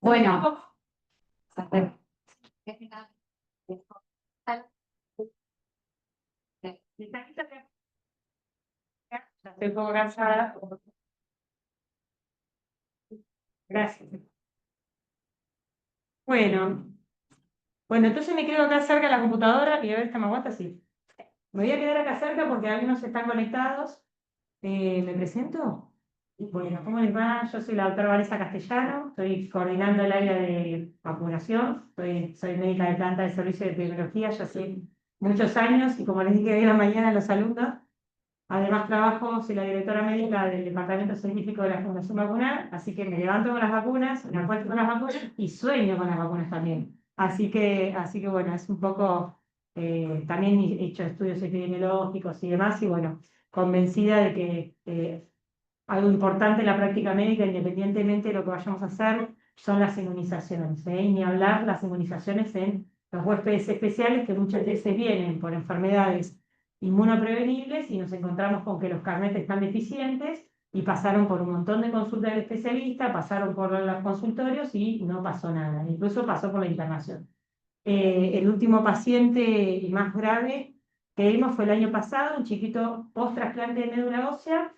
Bueno, ya estoy un poco cansada. Gracias. Bueno, entonces me quedo acá cerca de la computadora y a ver si me aguanta, sí. Me voy a quedar acá cerca porque algunos están conectados. ¿Me presento? Bueno, ¿cómo les va? Yo soy la doctora Vanessa Castellano, estoy coordinando el área de vacunación, soy médica de planta de servicio de epidemiología ya hace muchos años y como les dije hoy en la mañana a los alumnos, además trabajo, soy la directora médica del Departamento Científico de la Fundación Vacunal, así que me levanto con las vacunas, me acuesto con las vacunas y sueño con las vacunas también. Así que bueno, es un poco, también he hecho estudios epidemiológicos y demás, y bueno, convencida de que algo importante en la práctica médica, independientemente de lo que vayamos a hacer, son las inmunizaciones, ¿eh? Y ni hablar las inmunizaciones en los huéspedes especiales que muchas veces vienen por enfermedades inmunoprevenibles y nos encontramos con que los carnets están deficientes y pasaron por un montón de consultas del especialista, pasaron por los consultorios y no pasó nada, incluso pasó por la internación. El último paciente más grave que vimos fue el año pasado, un chiquito post-trasplante de médula ósea,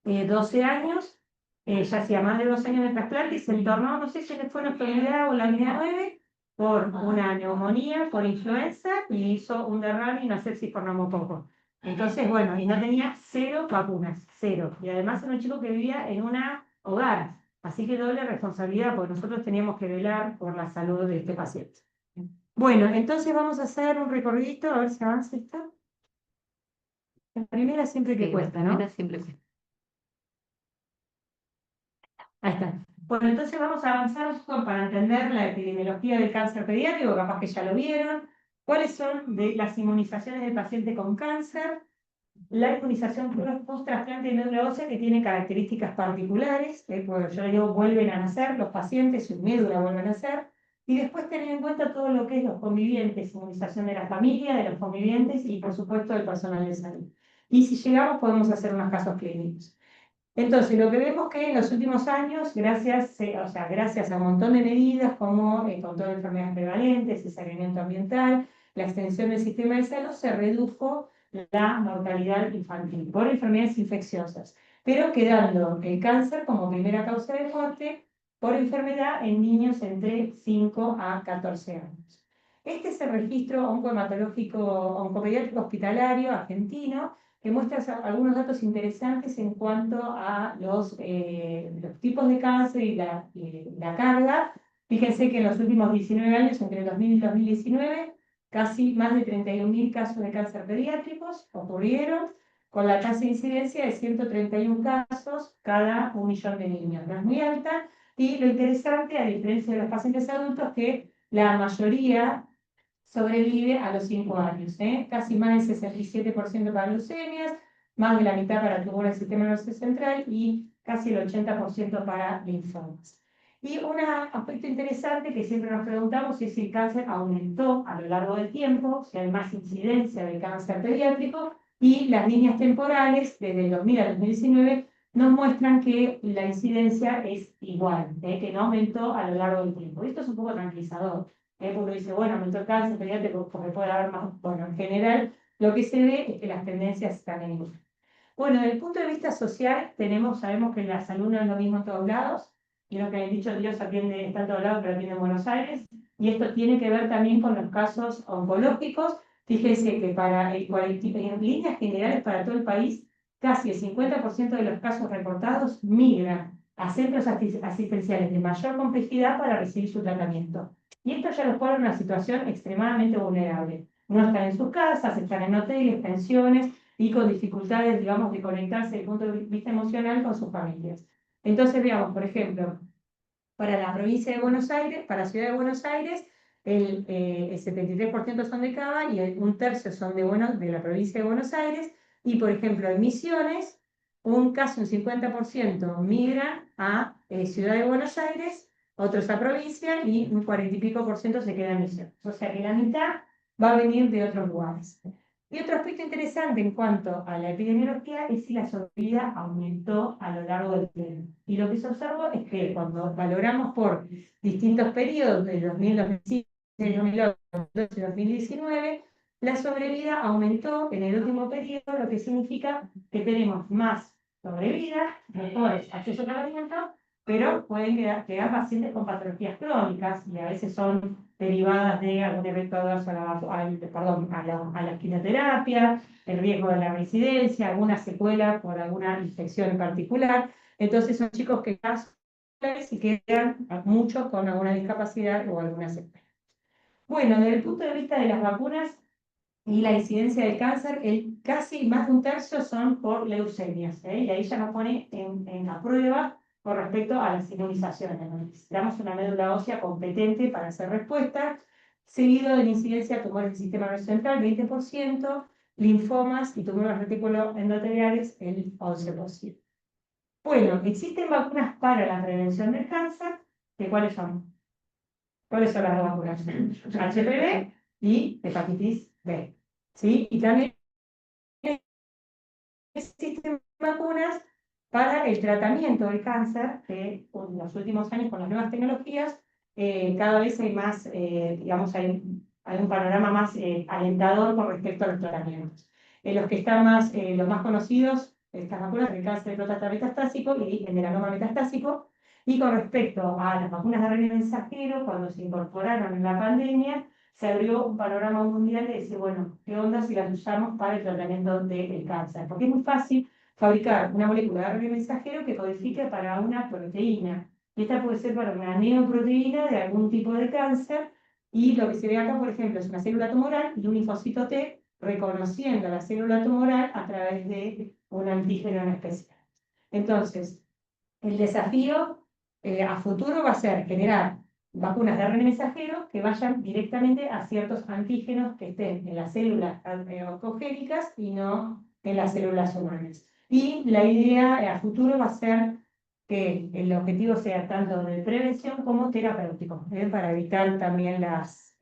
12 años, ya hacía más de 2 años de trasplante y se entornó, no sé si le fue en la unidad o la unidad 9, por una neumonía, por influenza, y hizo un derrame y una sepsis por neumococo. Entonces, bueno, y no tenía 0 vacunas, 0. Y además era un chico que vivía en un hogar, así que doble responsabilidad, porque nosotros teníamos que velar por la salud de este paciente. Bueno, entonces vamos a hacer un recorrido, a ver si avanza esta. La primera siempre que cuesta, ¿no? Siempre cuesta. Ahí está. Bueno, entonces vamos a avanzar un poco para entender la epidemiología del cáncer pediátrico, capaz que ya lo vieron. ¿Cuáles son las inmunizaciones del paciente con cáncer? La inmunización post-trasplante de médula ósea que tiene características particulares, porque yo digo, vuelven a nacer los pacientes, su médula vuelve a nacer, y después tener en cuenta todo lo que es los convivientes, inmunización de la familia, de los convivientes y por supuesto del personal de salud. Y si llegamos podemos hacer unos casos clínicos. Entonces, lo que vemos que en los últimos años, gracias a un montón de medidas como el control de enfermedades prevalentes, el saneamiento ambiental, la extensión del sistema de salud, se redujo la mortalidad infantil por enfermedades infecciosas, pero quedando el cáncer como primera causa de muerte por enfermedad en niños entre 5 a 14 años. Este es el registro oncohematológico oncopediátrico hospitalario argentino, que muestra algunos datos interesantes en cuanto a los tipos de cáncer y la carga. Fíjense que en los últimos 19 años, entre 2000 y 2019, casi más de 31.000 casos de cáncer pediátricos ocurrieron, con la tasa de incidencia de 131 casos cada 1.000.000 de niños. No es muy alta, y lo interesante, a diferencia de los pacientes adultos, que la mayoría sobrevive a los 5 años, casi más del 67% para leucemias, más de la mitad para tumores del sistema nervioso central y casi el 80% para linfomas. Y un aspecto interesante que siempre nos preguntamos es si el cáncer aumentó a lo largo del tiempo, si hay más incidencia de cáncer pediátrico, y las líneas temporales desde el 2000 al 2019 nos muestran que la incidencia es igual, que no aumentó a lo largo del tiempo. Esto es un poco tranquilizador. Uno dice, bueno, aumentó el cáncer pediátrico porque puede haber más. Bueno, en general, lo que se ve es que las tendencias están en igual. Bueno, desde el punto de vista social, sabemos que la salud no es lo mismo en todos lados, y lo que he dicho, Dios atiende, está en todos lados, pero atiende en Buenos Aires, y esto tiene que ver también con los casos oncológicos. Fíjense que en líneas generales para todo el país, casi el 50% de los casos reportados migran a centros asistenciales de mayor complejidad para recibir su tratamiento. Y esto ya los pone en una situación extremadamente vulnerable. No están en sus casas, están en hoteles, pensiones, y con dificultades, digamos, de conectarse desde el punto de vista emocional con sus familias. Entonces, veamos, por ejemplo, para la provincia de Buenos Aires, para la ciudad de Buenos Aires, el 73% son de Cava y un tercio son de la provincia de Buenos Aires. Y, por ejemplo, en Misiones, casi un 50% migran a Ciudad de Buenos Aires, otros a provincia y un 40 y pico % se queda en Misiones. O sea que la mitad va a venir de otros lugares. Y otro aspecto interesante en cuanto a la epidemiología es si la sobrevida aumentó a lo largo del tiempo. Y lo que se observó es que cuando valoramos por distintos periodos, de 2000, 2005, 2008, 2019, la sobrevida aumentó en el último periodo, lo que significa que tenemos más sobrevida, mejores accesos al alimento, pero pueden quedar pacientes con patologías crónicas y a veces son derivadas de algún evento adverso a la quimioterapia, el riesgo de la reincidencia, alguna secuela por alguna infección en particular. Entonces son chicos que quedan y quedan muchos con alguna discapacidad o alguna secuela. Bueno, desde el punto de vista de las vacunas y la incidencia del cáncer, casi más de un tercio son por leucemias, ¿eh? Y ahí ya nos pone en la prueba con respecto a las inmunizaciones. Necesitamos una médula ósea competente para hacer respuesta, seguido de la incidencia de tumores del sistema nervioso central, 20%, linfomas y tumores reticuloendoteliales, el 11%. Bueno, existen vacunas para la prevención del cáncer, ¿de cuáles son? ¿Cuáles son las dos vacunas? HPV y hepatitis B. ¿Sí? Y también existen vacunas para el tratamiento del cáncer, que en los últimos años con las nuevas tecnologías cada vez hay más, digamos, hay un panorama más alentador con respecto a los tratamientos. Los que están más, los más conocidos, estas vacunas del cáncer de próstata metastásico y el melanoma metastásico, y con respecto a las vacunas de ARN mensajero, cuando se incorporaron en la pandemia, se abrió un panorama mundial de decir, bueno, ¿qué onda si las usamos para el tratamiento del cáncer? Porque es muy fácil fabricar una molécula de ARN mensajero que codifique para una proteína. Y esta puede ser para una neoproteína de algún tipo de cáncer. Y lo que se ve acá, por ejemplo, es una célula tumoral y un linfocito T reconociendo la célula tumoral a través de un antígeno en especial. Entonces, el desafío a futuro va a ser generar vacunas de ARN mensajero que vayan directamente a ciertos antígenos que estén en las células oncogénicas y no en las células humanas. Y la idea a futuro va a ser que el objetivo sea tanto de prevención como terapéutico, para evitar también las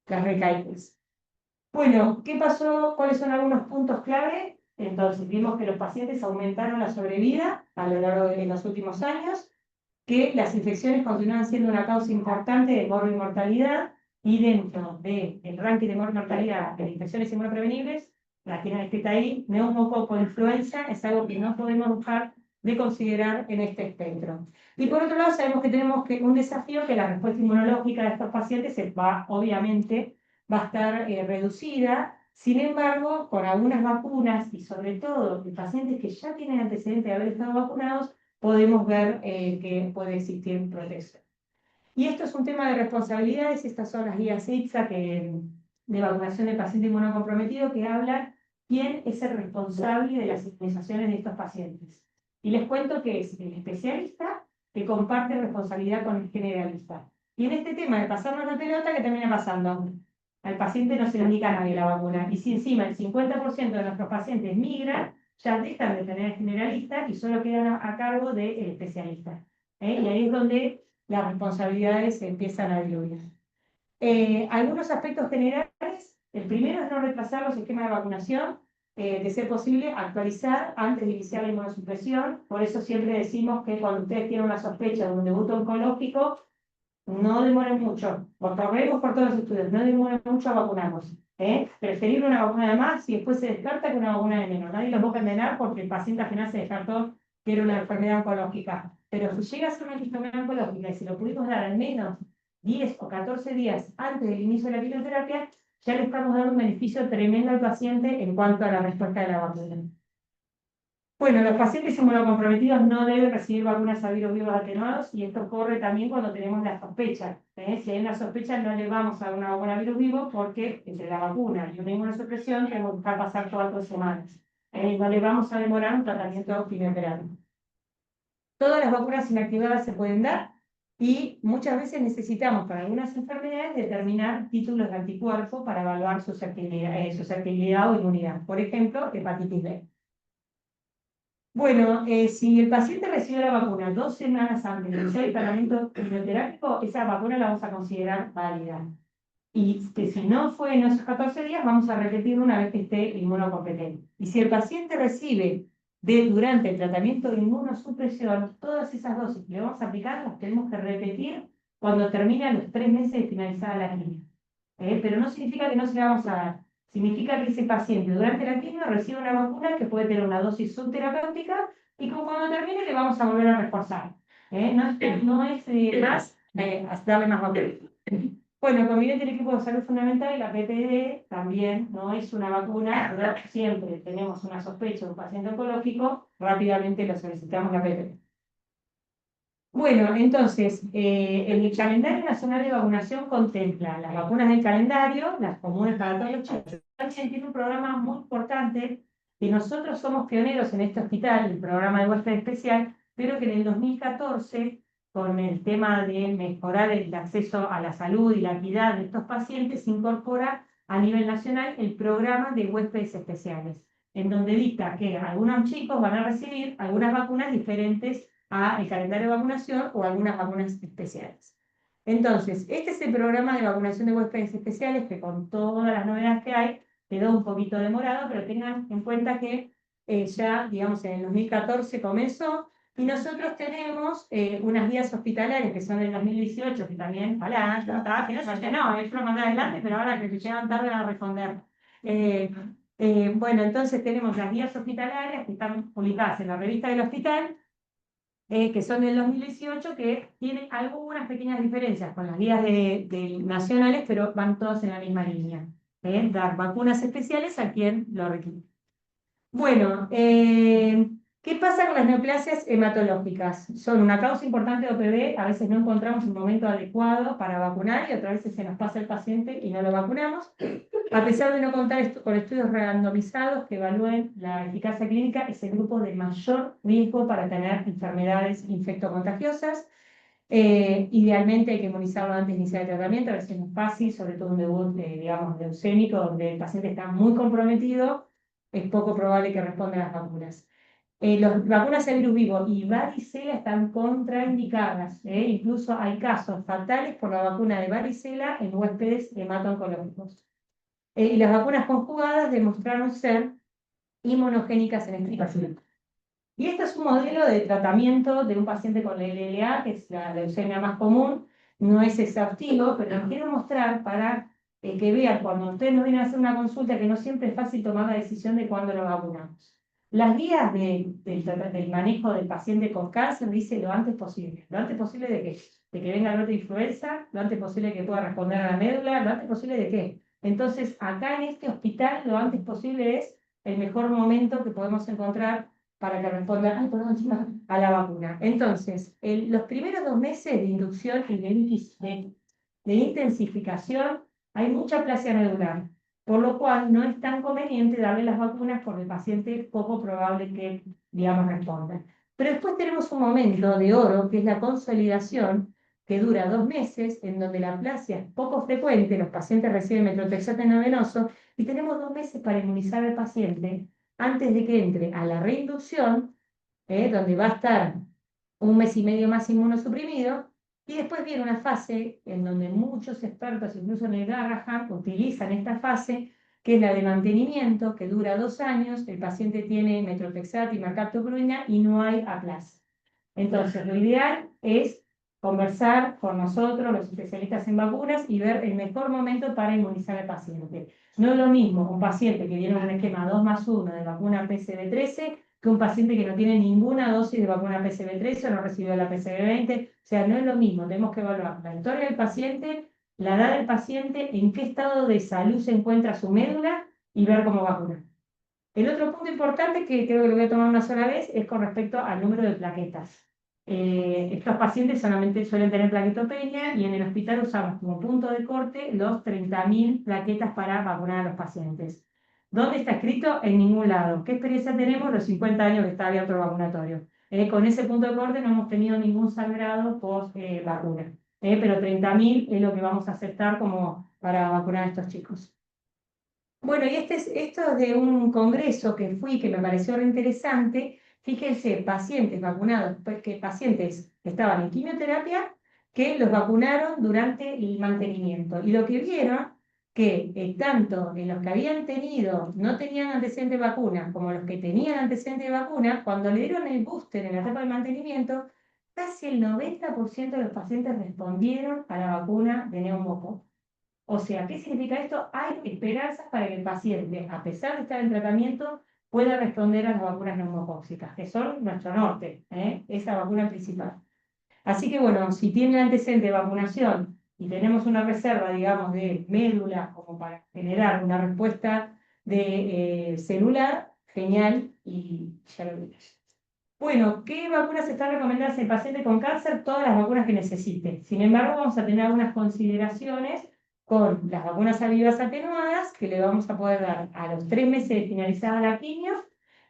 recaídas. Bueno, ¿qué pasó? ¿Cuáles son algunos puntos clave? Entonces, vimos que los pacientes aumentaron la sobrevida a lo largo de los últimos años, que las infecciones continúan siendo una causa importante de mortalidad y dentro del ranking de mortalidad de infecciones inmunoprevenibles, la tienen escrita ahí, neumococo influenza es algo que no podemos dejar de considerar en este espectro. Y por otro lado, sabemos que tenemos un desafío que la respuesta inmunológica de estos pacientes obviamente, va a estar reducida. Sin embargo, con algunas vacunas y sobre todo de pacientes que ya tienen antecedentes de haber estado vacunados, podemos ver que puede existir protección. Y esto es un tema de responsabilidades, estas son las guías ITSA de vacunación de paciente inmunocomprometido que hablan quién es el responsable de las inmunizaciones de estos pacientes. Y les cuento que es el especialista que comparte responsabilidad con el generalista. Y en este tema de pasarnos la pelota, ¿qué termina pasando? Al paciente no se le indica a nadie la vacuna. Y si encima el 50% de nuestros pacientes migran, ya dejan de tener el generalista y solo quedan a cargo del especialista. Y ahí es donde las responsabilidades se empiezan a diluir. Algunos aspectos generales, el primero es no retrasar los esquemas de vacunación, de ser posible actualizar antes de iniciar la inmunosupresión. Por eso siempre decimos que cuando ustedes tienen una sospecha de un debut oncológico, no demoren mucho, corremos por todos los estudios, no demoren mucho a vacunarnos. Preferir una vacuna de más y después se descarta que una vacuna de menos. Nadie los va a envenenar porque el paciente al final se descartó que era una enfermedad oncológica. Pero si llega a ser una enfermedad oncológica y si lo pudimos dar al menos 10 o 14 días antes del inicio de la quimioterapia, ya le estamos dando un beneficio tremendo al paciente en cuanto a la respuesta de la vacuna. Bueno, los pacientes inmunocomprometidos no deben recibir vacunas a virus vivos atenuados y esto ocurre también cuando tenemos la sospecha. Si hay una sospecha, no le vamos a dar una vacuna a virus vivo porque entre la vacuna y una inmunosupresión tenemos que dejar pasar 4 semanas. No le vamos a demorar un tratamiento quimioterápico. Todas las vacunas inactivadas se pueden dar y muchas veces necesitamos para algunas enfermedades determinar títulos de anticuerpo para evaluar susceptibilidad o inmunidad. Por ejemplo, hepatitis B. Bueno, si el paciente recibió la vacuna 2 semanas antes de iniciar el tratamiento quimioterápico, esa vacuna la vamos a considerar válida. y que si no fue en esos 14 días, vamos a repetirlo una vez que esté inmunocompetente. Y si el paciente recibe durante el tratamiento de inmunosupresión, todas esas dosis que le vamos a aplicar las tenemos que repetir cuando termine a los 3 meses de finalizada la quimio. Pero no significa que no se la vamos a dar. Significa que ese paciente durante la quimio recibe una vacuna que puede tener una dosis subterapéutica y que cuando termine le vamos a volver a reforzar. No es más darle más vacuna. Bueno, conviviente el equipo de salud fundamental y la PPD también no es una vacuna, pero siempre tenemos una sospecha de un paciente oncológico, rápidamente lo solicitamos la PPD. Bueno, entonces, el calendario nacional de vacunación contempla las vacunas del calendario, las comunes para todos los chicos. También tiene un programa muy importante, que nosotros somos pioneros en este hospital, el programa de huésped especial, pero que en el 2014, con el tema de mejorar el acceso a la salud y la equidad de estos pacientes, se incorpora a nivel nacional el programa de huéspedes especiales, en donde dicta que algunos chicos van a recibir algunas vacunas diferentes al calendario de vacunación o algunas vacunas especiales. Entonces, este es el programa de vacunación de huéspedes especiales que con todas las novedades que hay quedó un poquito demorado, pero tengan en cuenta que ya, digamos, en el 2014 comenzó y nosotros tenemos unas guías hospitalarias que son del 2018, que también, que no se llenó, yo lo mandé adelante, pero ahora que llegan tarde a responder. Bueno, entonces tenemos las guías hospitalarias que están publicadas en la revista del hospital, que son del 2018, que tienen algunas pequeñas diferencias con las guías nacionales, pero van todas en la misma línea. Dar vacunas especiales a quien lo requiere. Bueno, ¿qué pasa con las neoplasias hematológicas? Son una causa importante de OPV, a veces no encontramos un momento adecuado para vacunar y otras veces se nos pasa el paciente y no lo vacunamos. A pesar de no contar con estudios randomizados que evalúen la eficacia clínica, es el grupo de mayor riesgo para tener enfermedades infectocontagiosas. Idealmente hay que inmunizarlo antes de iniciar el tratamiento, a veces no es fácil, sobre todo un debut, digamos, leucémico, donde el paciente está muy comprometido, es poco probable que responda a las vacunas. Las vacunas de virus vivo y varicela están contraindicadas. Incluso hay casos fatales por la vacuna de varicela en huéspedes hemato-oncológicos. Y las vacunas conjugadas demostraron ser inmunogénicas en este paciente. Y este es un modelo de tratamiento de un paciente con LLA, que es la leucemia más común. No es exhaustivo, pero lo quiero mostrar para que vean cuando ustedes nos vienen a hacer una consulta que no siempre es fácil tomar la decisión de cuándo lo vacunamos. Las guías del manejo del paciente con cáncer dice lo antes posible. ¿Lo antes posible de qué? De que venga el brote de influenza, lo antes posible que pueda responder a la médula, lo antes posible de qué. Entonces, acá en este hospital, lo antes posible es el mejor momento que podemos encontrar para que responda a la vacuna. Entonces, los primeros 2 meses de inducción y de intensificación hay mucha aplasia medular, por lo cual no es tan conveniente darle las vacunas porque el paciente es poco probable que, digamos, responda. Pero después tenemos un momento de oro, que es la consolidación, que dura 2 meses, en donde la aplasia es poco frecuente, los pacientes reciben metronidazol intravenoso, y tenemos 2 meses para inmunizar al paciente antes de que entre a la reinducción, donde va a estar 1 mes y medio más inmunosuprimido, y después viene una fase en donde muchos expertos, incluso en el Garrahan, utilizan esta fase, que es la de mantenimiento, que dura 2 años, el paciente tiene methotrexate y mercaptopurina y no hay aplasia. Entonces, lo ideal es conversar con nosotros, los especialistas en vacunas, y ver el mejor momento para inmunizar al paciente. No es lo mismo un paciente que viene con un esquema 2+1 de vacuna PCV13 que un paciente que no tiene ninguna dosis de vacuna PCV13 o no recibió la PCV20. O sea, no es lo mismo. Tenemos que evaluar la historia del paciente, la edad del paciente, en qué estado de salud se encuentra su médula y ver cómo vacunar. El otro punto importante, que creo que lo voy a tomar una sola vez, es con respecto al número de plaquetas. Estos pacientes solamente suelen tener plaquetopenia y en el hospital usamos como punto de corte los 30.000 plaquetas para vacunar a los pacientes. ¿Dónde está escrito? En ningún lado. ¿Qué experiencia tenemos? Los 50 años que está abierto el vacunatorio. Con ese punto de corte no hemos tenido ningún sangrado post vacuna. Pero 30.000 es lo que vamos a aceptar como para vacunar a estos chicos. Bueno, y esto es de un congreso que fui, que me pareció re interesante. Fíjense, pacientes vacunados, pues que pacientes que estaban en quimioterapia que los vacunaron durante el mantenimiento. Y lo que vieron, que tanto en los que habían tenido, no tenían antecedentes de vacuna, como los que tenían antecedentes de vacuna, cuando le dieron el booster en la etapa de mantenimiento, casi el 90% de los pacientes respondieron a la vacuna de neumococo. O sea, ¿qué significa esto? Hay esperanzas para que el paciente, a pesar de estar en tratamiento, pueda responder a las vacunas neumocóxicas, que son nuestro norte, esa vacuna principal. Así que bueno, si tiene antecedente de vacunación y tenemos una reserva, digamos, de médula como para generar una respuesta de celular, genial, y ya lo vimos. Bueno, ¿qué vacunas están recomendadas en paciente con cáncer? Todas las vacunas que necesite. Sin embargo, vamos a tener algunas consideraciones con las vacunas avivas atenuadas, que le vamos a poder dar a los 3 meses de finalizada la quimio,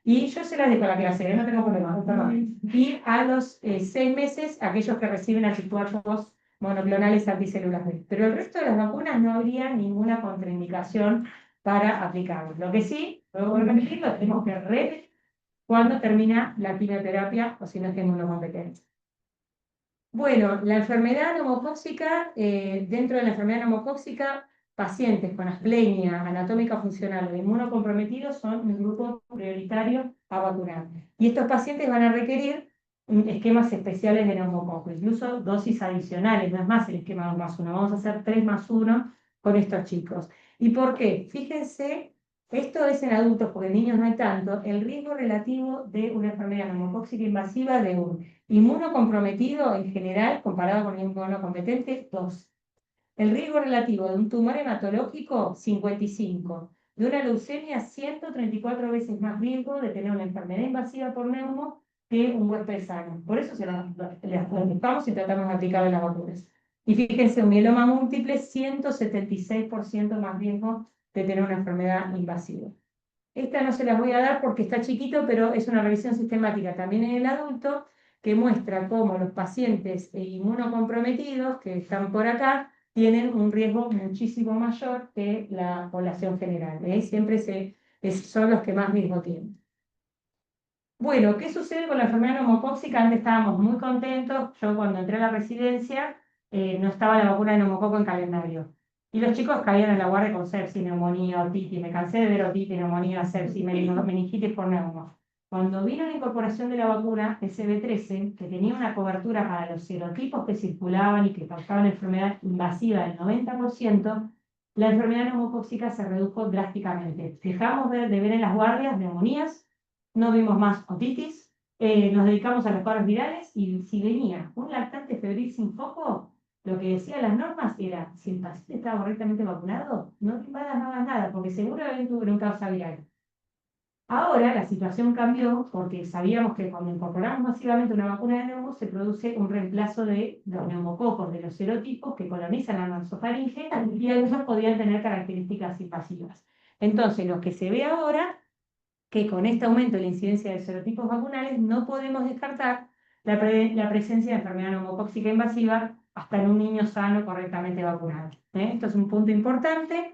y yo se las dejo a la clase, no tengo problema, perdón. Y a los 6 meses, aquellos que reciben anticuerpos monoclonales anticelulas B. Pero el resto de las vacunas no habría ninguna contraindicación para aplicarlos. Lo que sí, luego de repetirlo, tenemos que repetir cuando termina la quimioterapia o si no es que es inmunocompetencia. Bueno, la enfermedad neumocóxica, dentro de la enfermedad neumocóxica, pacientes con asplenia anatómica funcional o inmunocomprometidos son un grupo prioritario a vacunar. Y estos pacientes van a requerir esquemas especiales de neumococo, incluso dosis adicionales, no es más el esquema 2+1, vamos a hacer 3+1 con estos chicos. ¿Y por qué? Fíjense, esto es en adultos, porque en niños no hay tanto, el riesgo relativo de una enfermedad neumocóxica invasiva de un inmunocomprometido en general, comparado con el inmunocompetente, 2. El riesgo relativo de un tumor hematológico, 55. De una leucemia, 134 veces más riesgo de tener una enfermedad invasiva por neumo que un huésped sano. Por eso les buscamos y tratamos de aplicar las vacunas. Y fíjense, un mieloma múltiple, 176% más riesgo de tener una enfermedad invasiva. Esta no se las voy a dar porque está chiquito, pero es una revisión sistemática también en el adulto que muestra cómo los pacientes inmunocomprometidos que están por acá tienen un riesgo muchísimo mayor que la población general. Siempre son los que más riesgo tienen. Bueno, ¿qué sucede con la enfermedad neumocóxica? Antes estábamos muy contentos. Yo cuando entré a la residencia no estaba la vacuna de neumococo en calendario. Y los chicos caían en la guardia con sepsis, neumonía, otitis. Me cansé de ver otitis, neumonía, sepsis, meningitis por neumo. Cuando vino la incorporación de la vacuna SB13, que tenía una cobertura para los serotipos que circulaban y que causaban enfermedad invasiva del 90%, la enfermedad neumocóxica se redujo drásticamente. Dejamos de ver en las guardias neumonías, no vimos más otitis, nos dedicamos a los cuadros virales y si venía un lactante febril sin foco, lo que decían las normas era, si el paciente estaba correctamente vacunado, no te invadas, no hagas nada, porque seguramente hubo una causa viral. Ahora la situación cambió porque sabíamos que cuando incorporamos masivamente una vacuna de neumo se produce un reemplazo de los neumococos, de los serotipos que colonizan la nasofaringe y ellos podían tener características invasivas. Entonces, lo que se ve ahora que con este aumento de la incidencia de serotipos vacunales no podemos descartar la presencia de enfermedad neumocóxica invasiva hasta en un niño sano correctamente vacunado. Esto es un punto importante.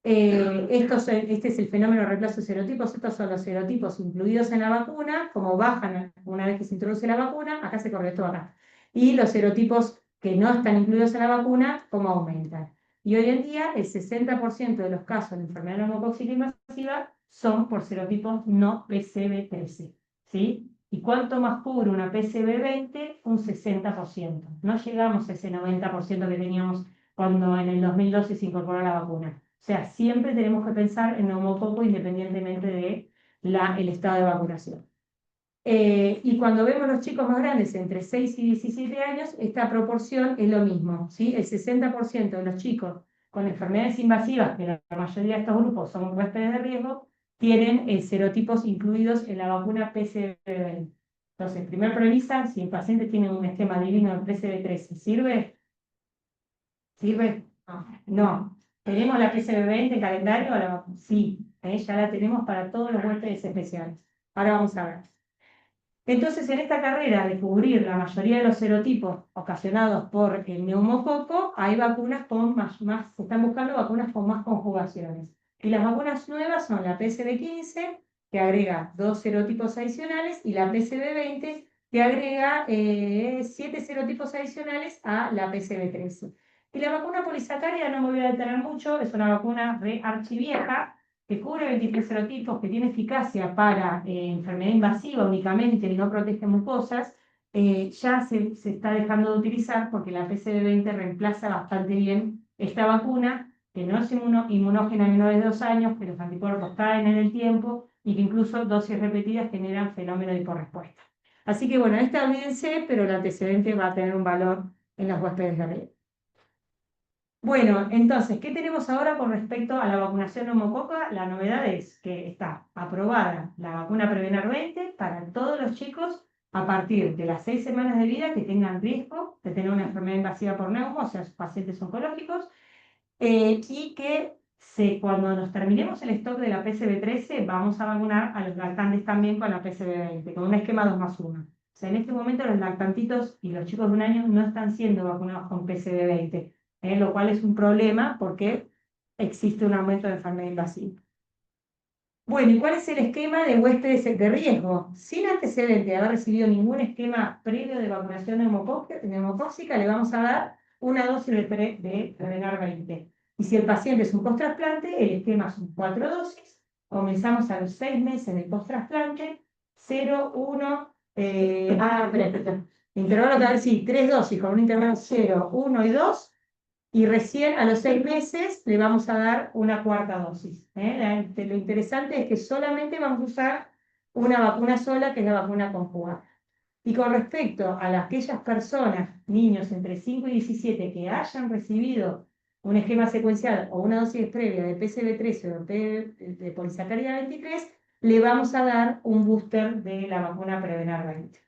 Este es el fenómeno de reemplazo de serotipos. Estos son los serotipos incluidos en la vacuna, como bajan una vez que se introduce la vacuna, acá se corre todo acá. Y los serotipos que no están incluidos en la vacuna, como aumentan. Y hoy en día el 60% de los casos de enfermedad neumocóxica invasiva son por serotipos no PCV13, ¿sí? Y cuanto más cubre una PCV20, un 60%. No llegamos a ese 90% que teníamos cuando en el 2012 se incorporó la vacuna. O sea, siempre tenemos que pensar en neumococo independientemente del estado de vacunación. Y cuando vemos los chicos más grandes, entre 6 y 17 años, esta proporción es lo mismo, ¿sí? El 60% de los chicos con enfermedades invasivas, que la mayoría de estos grupos son huéspedes de riesgo, tienen serotipos incluidos en la vacuna PCV. Entonces, primer premisa, si el paciente tiene un esquema divino de PCV13, ¿sirve? ¿Sirve? No. ¿Tenemos la PCV20 en calendario? Sí, ya la tenemos para todos los huéspedes especiales. Ahora vamos a ver. Entonces, en esta carrera de cubrir la mayoría de los serotipos ocasionados por el neumococo, hay vacunas con se están buscando vacunas con más conjugaciones. Y las vacunas nuevas son la PCV15, que agrega 2 serotipos adicionales, y la PCV20, que agrega 7 serotipos adicionales a la PCV13. Y la vacuna polisacárida, no me voy a detener mucho, es una vacuna archivieja que cubre 23 serotipos, que tiene eficacia para enfermedad invasiva únicamente y no protege mucosas. Ya se está dejando de utilizar porque la PCV20 reemplaza bastante bien esta vacuna, que no es inmunógena en menores de 2 años, que los anticuerpos caen en el tiempo y que incluso dosis repetidas generan fenómeno de hiporrespuesta. Así que bueno, esta olvídense, pero el antecedente va a tener un valor en los huéspedes de riesgo. Bueno, entonces, ¿qué tenemos ahora con respecto a la vacunación neumococa? La novedad es que está aprobada la vacuna Prevenar 20 para todos los chicos a partir de las 6 semanas de vida que tengan riesgo de tener una enfermedad invasiva por neumo, o sea, pacientes oncológicos, y que cuando nos terminemos el stock de la PCV13 vamos a vacunar a los lactantes también con la PCV20, con un esquema 2+1. O sea, en este momento los lactantitos y los chicos de 1 año no están siendo vacunados con PCV20, lo cual es un problema porque existe un aumento de enfermedad invasiva. Bueno, ¿y cuál es el esquema de huéspedes de riesgo? Sin antecedente de haber recibido ningún esquema previo de vacunación neumocóxica, le vamos a dar una dosis de Prevenar 20. Y si el paciente es un post-trasplante, el esquema son 4 dosis. Comenzamos a los 6 meses del post-trasplante, 0, 1, intervalo cada vez sí, 3 dosis con un intervalo 0, 1 y 2. Y recién a los 6 meses le vamos a dar una 4ª dosis. Lo interesante es que solamente vamos a usar una vacuna sola, que es la vacuna conjugada. Y con respecto a aquellas personas, niños entre 5 y 17, que hayan recibido un esquema secuencial o una dosis previa de PCV13 o de polisacárida 23, le vamos a dar un booster de la vacuna Prevenar 20.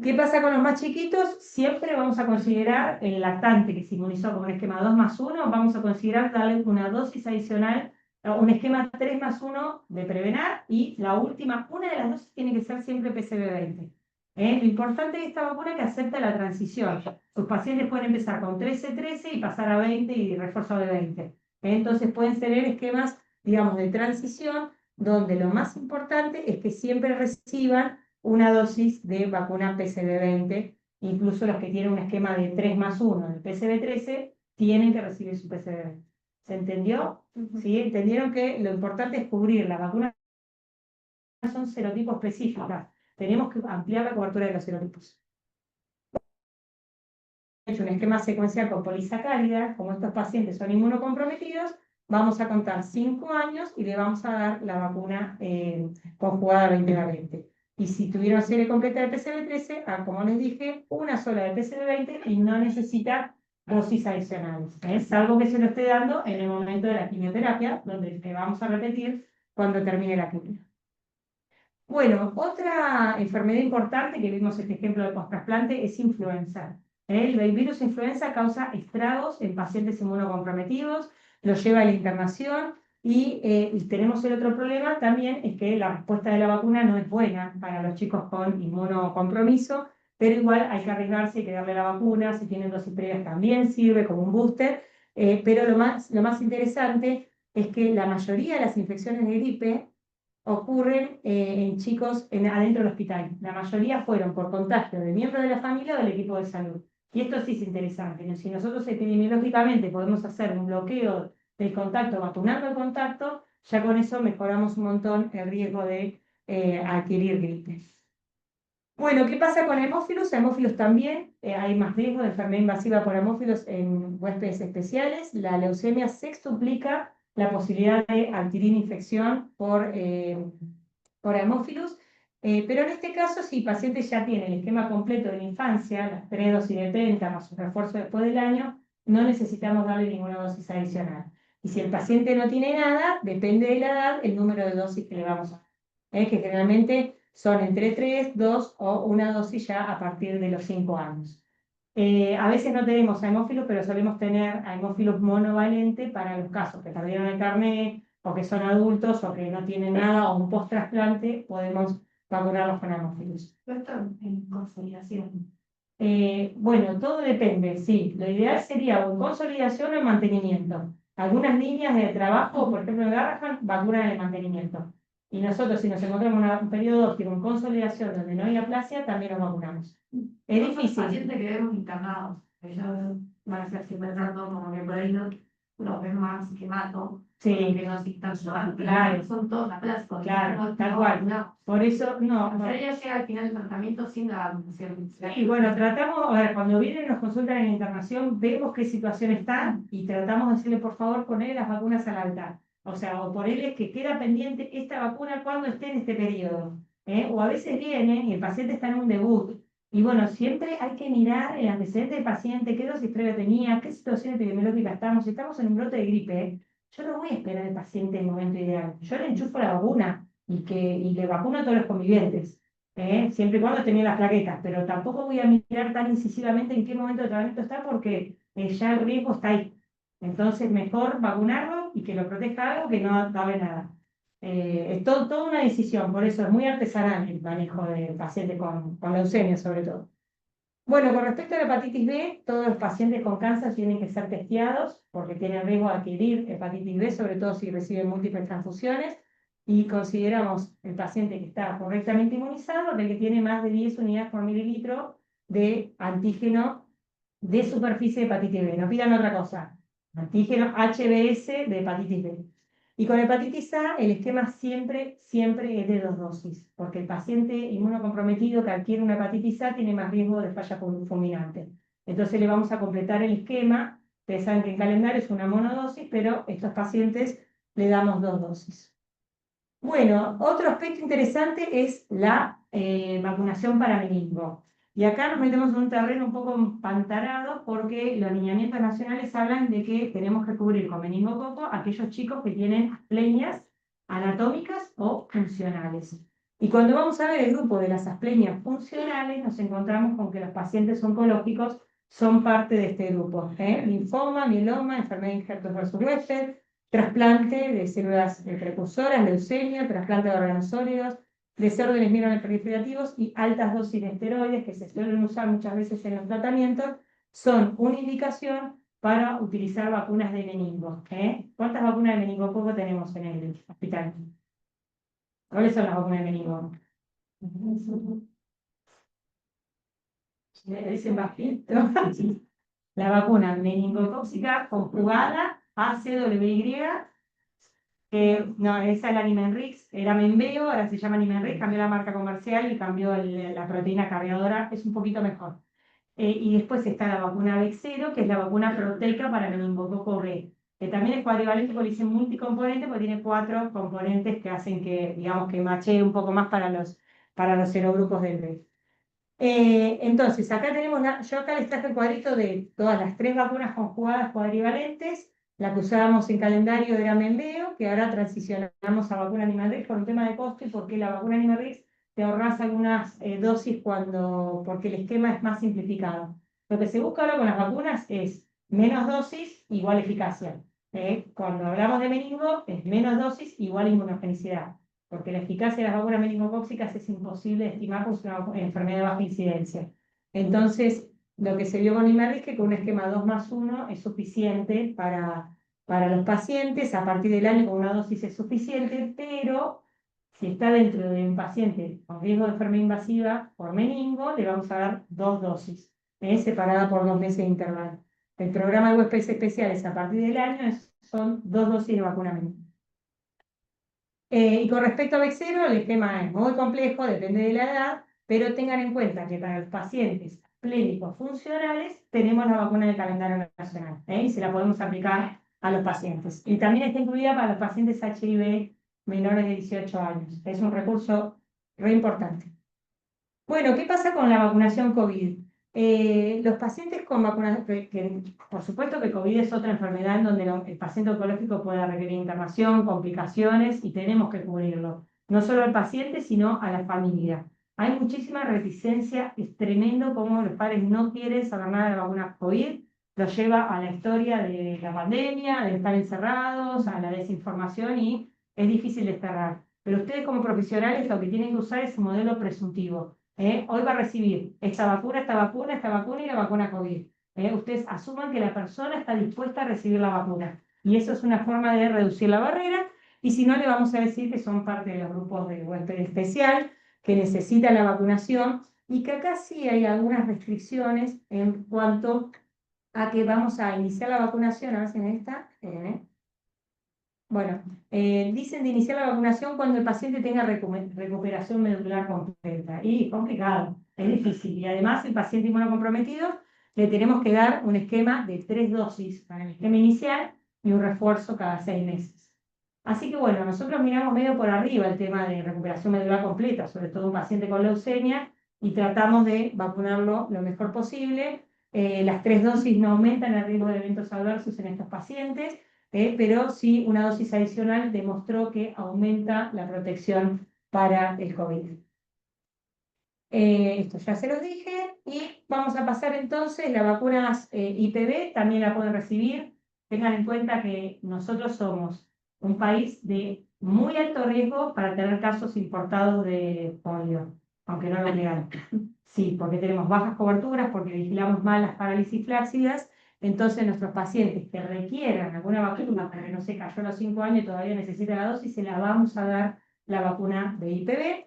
¿Qué pasa con los más chiquitos? Siempre vamos a considerar el lactante que se inmunizó con un esquema 2+1, vamos a considerar darle una dosis adicional, un esquema 3+1 de Prevenar, y la última, una de las dosis tiene que ser siempre PCV20. Lo importante de esta vacuna es que acepta la transición. Sus pacientes pueden empezar con 13 y pasar a 20 y refuerzo de 20. Entonces pueden tener esquemas, digamos, de transición, donde lo más importante es que siempre reciban una dosis de vacuna PCV20, incluso los que tienen un esquema de 3+1 del PCV13 tienen que recibir su PCV20. ¿Se entendió? ¿Sí? Entendieron que lo importante es cubrir la vacuna, son serotipos específicas, tenemos que ampliar la cobertura de los serotipos. Hecho un esquema secuencial con polisacárida, como estos pacientes son inmunocomprometidos, vamos a contar 5 años y le vamos a dar la vacuna conjugada 20-20. Y si tuvieron serie completa de PCV13, como les dije, una sola de PCV20 y no necesita dosis adicionales. Salvo que se lo esté dando en el momento de la quimioterapia, donde le vamos a repetir cuando termine la quimio. Bueno, otra enfermedad importante que vimos este ejemplo de post-trasplante es influenza. El virus influenza causa estragos en pacientes inmunocomprometidos, los lleva a la internación y tenemos el otro problema también, es que la respuesta de la vacuna no es buena para los chicos con inmunocompromiso, pero igual hay que arriesgarse, hay que darle la vacuna, si tienen dosis previas también sirve como un booster, pero lo más interesante es que la mayoría de las infecciones de gripe ocurren en chicos adentro del hospital. La mayoría fueron por contagio de miembros de la familia o del equipo de salud. Y esto sí es interesante, ¿no? Si nosotros epidemiológicamente podemos hacer un bloqueo del contacto, vacunando el contacto, ya con eso mejoramos un montón el riesgo de adquirir gripe. Bueno, ¿qué pasa con hemófilos? Hemófilos también, hay más riesgo de enfermedad invasiva por hemófilos en huéspedes especiales. La leucemia sextuplica la posibilidad de adquirir infección por hemófilos, pero en este caso, si el paciente ya tiene el esquema completo de la infancia, las predosis de 30 más su refuerzo después del año, no necesitamos darle ninguna dosis adicional. Y si el paciente no tiene nada, depende de la edad, el número de dosis que le vamos a dar. Que generalmente son entre 3, 2 o una dosis ya a partir de los 5 años. A veces no tenemos a hemófilos, pero solemos tener a hemófilos monovalentes para los casos que perdieron el carnet o que son adultos o que no tienen nada o un post-trasplante, podemos vacunarlos con hemófilos. ¿No están en consolidación? Bueno, todo depende, sí. Lo ideal sería o en consolidación o en mantenimiento. Algunas líneas de trabajo, por ejemplo en Garrahan, vacunan en el mantenimiento. Y nosotros, si nos encontramos en un periodo óptimo, en consolidación, donde no hay aplasia, también nos vacunamos. Es difícil. Pacientes que vemos internados, ellos van a ser siempre tanto como que por ahí no los ven más que mato. Sí, que no están claro. son todos aplásticos. Claro, tal cual. No. Por eso, no. Pero ella llega al final del tratamiento sin la vacunación. Y bueno, tratamos, a ver, cuando vienen nos consultan en internación, vemos qué situación está y tratamos de decirle, por favor, ponerle las vacunas al altar. O sea, o ponerle que queda pendiente esta vacuna cuando esté en este periodo. O a veces vienen y el paciente está en un debut. Y bueno, siempre hay que mirar el antecedente del paciente, qué dosis previa tenía, qué situación epidemiológica estamos. Si estamos en un brote de gripe, yo no voy a esperar al paciente en el momento ideal. Yo le enchufo la vacuna y le vacuno a todos los convivientes. Siempre y cuando tenía las plaquetas, pero tampoco voy a mirar tan incisivamente en qué momento de tratamiento está porque ya el riesgo está ahí. Entonces, mejor vacunarlo y que lo proteja algo que no darle nada. Es toda una decisión, por eso es muy artesanal el manejo del paciente con leucemia sobre todo. Bueno, con respecto a la hepatitis B, todos los pacientes con cáncer tienen que ser testeados porque tienen riesgo de adquirir hepatitis B, sobre todo si reciben múltiples transfusiones, y consideramos el paciente que está correctamente inmunizado, el que tiene más de 10 unidades por mililitro de antígeno de superficie de hepatitis B. No pidan otra cosa, antígeno HBS de hepatitis B. Y con hepatitis A, el esquema siempre es de 2 dosis, porque el paciente inmunocomprometido que adquiere una hepatitis A tiene más riesgo de falla fulminante. Entonces le vamos a completar el esquema. Ustedes saben que en calendario es una monodosis, pero estos pacientes le damos 2 dosis. Bueno, otro aspecto interesante es la vacunación para meningo. Y acá nos metemos en un terreno un poco empantanado porque los lineamientos nacionales hablan de que tenemos que cubrir con meningococo a aquellos chicos que tienen asplenias anatómicas o funcionales. Y cuando vamos a ver el grupo de las asplenias funcionales, nos encontramos con que los pacientes oncológicos son parte de este grupo. Linfoma, mieloma, enfermedad de injertos versus trasplante de células precursoras, leucemia, trasplante de órganos sólidos, desórdenes mieloproliferativos y altas dosis de esteroides que se suelen usar muchas veces en los tratamientos, son una indicación para utilizar vacunas de meningo. ¿Cuántas vacunas de meningococo tenemos en el hospital? ¿Cuáles son las vacunas de meningo? Dicen bajito. La vacuna meningocócica conjugada ACWY, no, esa es la Nimenrix, era Menveo, ahora se llama Nimenrix, cambió la marca comercial y cambió la proteína cargadora, es un poquito mejor. Y después está la vacuna Bexero, que es la vacuna proteica para meningococo B, que también es cuadrivalente porque dice multicomponente, porque tiene 4 componentes que hacen que, digamos, que machee un poco más para los serogrupos del B. Entonces, acá tenemos, yo acá les traje el cuadrito de todas las 3 vacunas conjugadas cuadrivalentes. La que usábamos en calendario era Menveo, que ahora transicionamos a vacuna Animalrix por un tema de costo y porque la vacuna Animalrix te ahorras algunas dosis porque el esquema es más simplificado. Lo que se busca ahora con las vacunas es menos dosis igual eficacia. Cuando hablamos de meningo, es menos dosis igual inmunogenicidad, porque la eficacia de las vacunas meningocócicas es imposible de estimar por una enfermedad de baja incidencia. Entonces, lo que se vio con Imerris es que con un esquema 2+1 es suficiente para los pacientes, a partir del año con una dosis es suficiente, pero si está dentro de un paciente con riesgo de enfermedad invasiva por meningo, le vamos a dar 2 dosis, separada por 2 meses de intervalo. El programa de huéspedes especiales a partir del año son 2 dosis de vacuna meningo. Y con respecto a Bexero, el esquema es muy complejo, depende de la edad, pero tengan en cuenta que para los pacientes clínicos funcionales tenemos la vacuna del calendario nacional, y se la podemos aplicar a los pacientes. Y también está incluida para los pacientes HIV menores de 18 años. Es un recurso re importante. Bueno, ¿qué pasa con la vacunación COVID? Los pacientes con vacunación, por supuesto que COVID es otra enfermedad en donde el paciente oncológico puede requerir internación, complicaciones y tenemos que cubrirlo. No solo al paciente, sino a la familia. Hay muchísima reticencia, es tremendo cómo los padres no quieren saber nada de la vacuna COVID, lo lleva a la historia de la pandemia, de estar encerrados, a la desinformación y es difícil desterrar. Pero ustedes como profesionales lo que tienen que usar es un modelo presuntivo. Hoy va a recibir esta vacuna y la vacuna COVID. Ustedes asuman que la persona está dispuesta a recibir la vacuna. Y eso es una forma de reducir la barrera y si no, le vamos a decir que son parte de los grupos de huésped especial, que necesitan la vacunación, y que acá sí hay algunas restricciones en cuanto a que vamos a iniciar la vacunación, a ver si en esta, bueno, dicen de iniciar la vacunación cuando el paciente tenga recuperación medular completa. Y complicado, es difícil. Y además, el paciente inmunocomprometido le tenemos que dar un esquema de 3 dosis para el esquema inicial y un refuerzo cada 6 meses. Así que bueno, nosotros miramos medio por arriba el tema de recuperación medular completa, sobre todo un paciente con leucemia, y tratamos de vacunarlo lo mejor posible. Las 3 dosis no aumentan el riesgo de eventos adversos en estos pacientes, pero sí una dosis adicional demostró que aumenta la protección para el COVID. Esto ya se los dije, y vamos a pasar entonces, las vacunas IPV también la pueden recibir. Tengan en cuenta que nosotros somos un país de muy alto riesgo para tener casos importados de polio, aunque no lo negan. Sí, porque tenemos bajas coberturas, porque vigilamos mal las parálisis flácidas. Entonces, nuestros pacientes que requieran alguna vacuna, para que no se cayó a los 5 años y todavía necesita la dosis, se la vamos a dar la vacuna de IPV.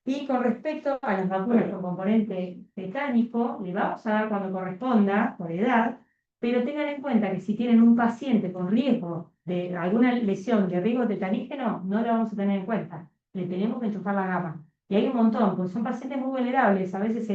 Y con respecto a las vacunas con componente tetánico, le vamos a dar cuando corresponda, por edad, pero tengan en cuenta que si tienen un paciente con riesgo de alguna lesión de riesgo tetanígeno, no lo vamos a tener en cuenta. Le tenemos que enchufar la gama. Y hay un montón, porque son pacientes muy vulnerables. A veces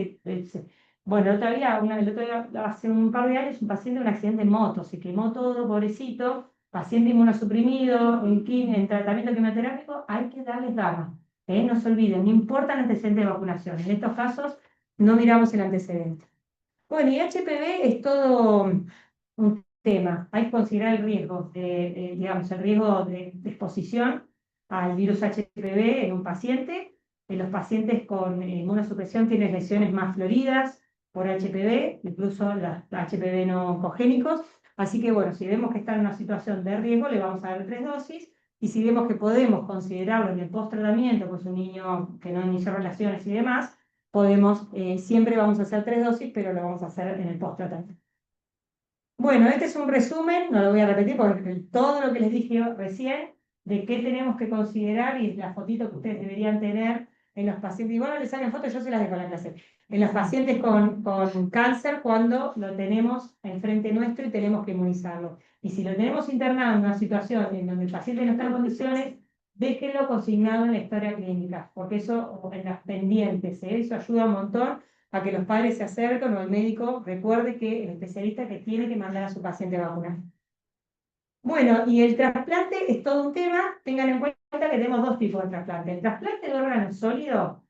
bueno, el otro día, hace un par de años, un paciente de un accidente en moto, se quemó todo, pobrecito, paciente inmunosuprimido, en tratamiento quimioterápico, hay que darles gama. No se olviden, no importa el antecedente de vacunación. En estos casos no miramos el antecedente. Bueno, y HPV es todo un tema. Hay que considerar el riesgo digamos, el riesgo de exposición al virus HPV en un paciente. En los pacientes con inmunosupresión tienen lesiones más floridas por HPV, incluso las HPV no oncogénicos. Así que bueno, si vemos que está en una situación de riesgo, le vamos a dar 3 dosis. Y si vemos que podemos considerarlo en el post-tratamiento, pues un niño que no inició relaciones y demás, podemos, siempre vamos a hacer 3 dosis, pero lo vamos a hacer en el post-tratamiento. Bueno, este es un resumen, no lo voy a repetir porque todo lo que les dije recién, de qué tenemos que considerar, y la fotito que ustedes deberían tener en los pacientes, y bueno, les salen fotos, yo se las dejo en la clase, en los pacientes con cáncer cuando lo tenemos enfrente nuestro y tenemos que inmunizarlo. Y si lo tenemos internado en una situación en donde el paciente no está en condiciones, déjenlo consignado en la historia clínica, porque eso, en las pendientes, eso ayuda un montón a que los padres se acerquen o el médico recuerde que el especialista que tiene que mandar a su paciente a vacunar. Bueno, y el trasplante es todo un tema. Tengan en cuenta que tenemos 2 tipos de trasplante. El trasplante de órgano sólido,